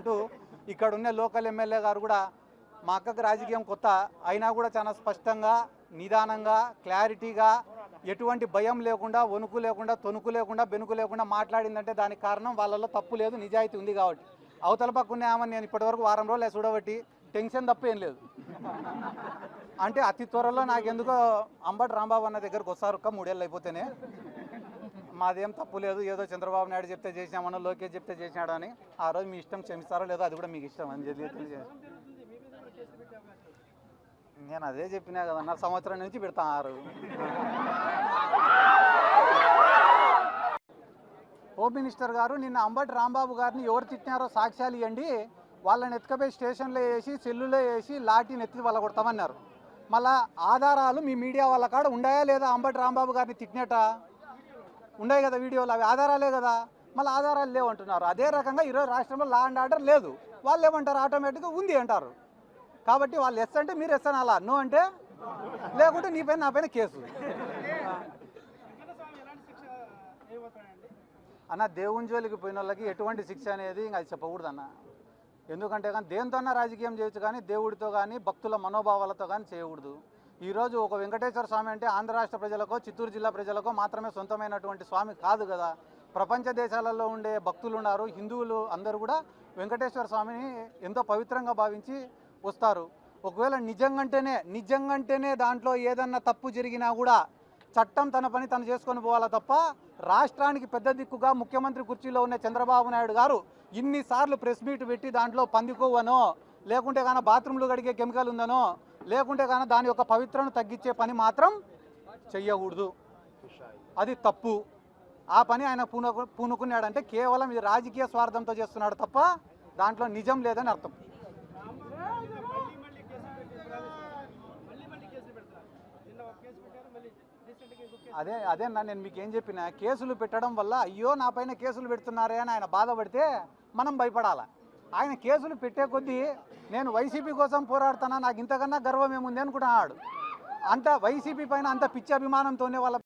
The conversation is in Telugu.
అంటూ ఇక్కడ ఉన్న లోకల్ ఎమ్మెల్యే గారు కూడా మా అక్కకు రాజకీయం కొత్త అయినా కూడా చాలా స్పష్టంగా నిదానంగా క్లారిటీగా ఎటువంటి భయం లేకుండా వణుకు లేకుండా తొణుకు లేకుండా బెనుకు లేకుండా మాట్లాడిందంటే దానికి కారణం వాళ్ళలో తప్పు లేదు, నిజాయితీ ఉంది కాబట్టి. అవతల పక్కనే ఆమెను నేను ఇప్పటివరకు వారం రోజులు చూడబట్టి టెన్షన్ తప్ప ఏం లేదు. అంటే అతి త్వరలో నాకెందుకో అంబటి రాంబాబు అన్న దగ్గరకు వస్తారు, 3 ఏళ్ళు అయిపోతేనే. మాదేం తప్పు లేదు, ఏదో చంద్రబాబు నాయుడు చెప్తే చేసినామనో లోకేష్ చెప్తే చేసినాడు అని. ఆ రోజు మీ ఇష్టం, క్షమిస్తారో లేదో అది కూడా మీకు ఇష్టం అని తెలియజేసి నేను అదే చెప్పినా కదన్నా, సంవత్సరం నుంచి పెడతారు. హోమ్ మినిస్టర్ గారు నిన్న అంబటి రాంబాబు గారిని ఎవరు తిట్టినారో సాక్ష్యాలు ఇవ్వండి, వాళ్ళని ఎత్తుకపోయి స్టేషన్లో వేసి సెల్లులో వేసి లాఠీని ఎత్తి వాళ్ళ కొడతామన్నారు. మళ్ళా ఆధారాలు మీ మీడియా వాళ్ళ కాడ ఉన్నాయా లేదా? అంబటి రాంబాబు గారిని తిట్టినట ఉన్నాయి కదా వీడియోలు, అవి ఆధారాలే కదా. మళ్ళీ ఆధారాలు లేవంటున్నారు. అదే రకంగా ఈరోజు రాష్ట్రంలో లా అండ్ ఆర్డర్ లేదు, వాళ్ళు ఏమంటారు? ఆటోమేటిక్గా ఉంది అంటారు. కాబట్టి వాళ్ళు ఎస్ అంటే మీరు ఎస్ అనాలా, నో అంటే లేకుంటే నీ పైన నా పైన కేసు. అన్న దేవుని జోలికి పోయిన వాళ్ళకి ఎటువంటి శిక్ష అనేది ఇంకా అది చెప్పకూడదు అన్న. ఎందుకంటే కానీ దేనితోన్నా రాజకీయం చేయొచ్చు కానీ దేవుడితో కానీ భక్తుల మనోభావాలతో కానీ చేయకూడదు. ఈరోజు ఒక వెంకటేశ్వర స్వామి అంటే ఆంధ్ర రాష్ట్ర ప్రజలకో చిత్తూరు జిల్లా ప్రజలకో మాత్రమే సొంతమైనటువంటి స్వామి కాదు కదా. ప్రపంచ దేశాలలో ఉండే భక్తులు ఉన్నారు, హిందువులు అందరూ కూడా వెంకటేశ్వర స్వామిని ఎంతో పవిత్రంగా భావించి వస్తారు. ఒకవేళ నిజంగంటేనే దాంట్లో ఏదన్నా తప్పు జరిగినా కూడా చట్టం తన పని తను చేసుకొని పోవాలా తప్ప రాష్ట్రానికి పెద్ద దిక్కుగా ముఖ్యమంత్రి కుర్చీలో ఉన్న చంద్రబాబు నాయుడు గారు ఇన్నిసార్లు ప్రెస్ మీట్ పెట్టి దాంట్లో పందికోవనో లేకుంటే కానీ బాత్రూంలు కడిగే కెమికల్ ఉందనో లేకుంటే కానీ దాని యొక్క పవిత్రను తగ్గించే పని మాత్రం చెయ్యకూడదు. అది తప్పు. ఆ పని ఆయన పూనుకున్నాడంటే కేవలం ఇది రాజకీయ స్వార్థంతో చేస్తున్నాడు తప్ప దాంట్లో నిజం లేదని అర్థం. అదేనా నేను మీకు ఏం చెప్పినా, కేసులు పెట్టడం వల్ల అయ్యో నా పైన కేసులు పెడుతున్నారే అని ఆయన బాధపడితే మనం భయపడాలా. ఆయన కేసులు పెట్టే కొద్దీ నేను వైసీపీ కోసం పోరాడుతానా, నాకు ఇంతకన్నా గర్వం ఏముంది అనుకుంటున్నాడు. అంత వైసీపీ పైన అంత పిచ్చి అభిమానంతోనే వాళ్ళ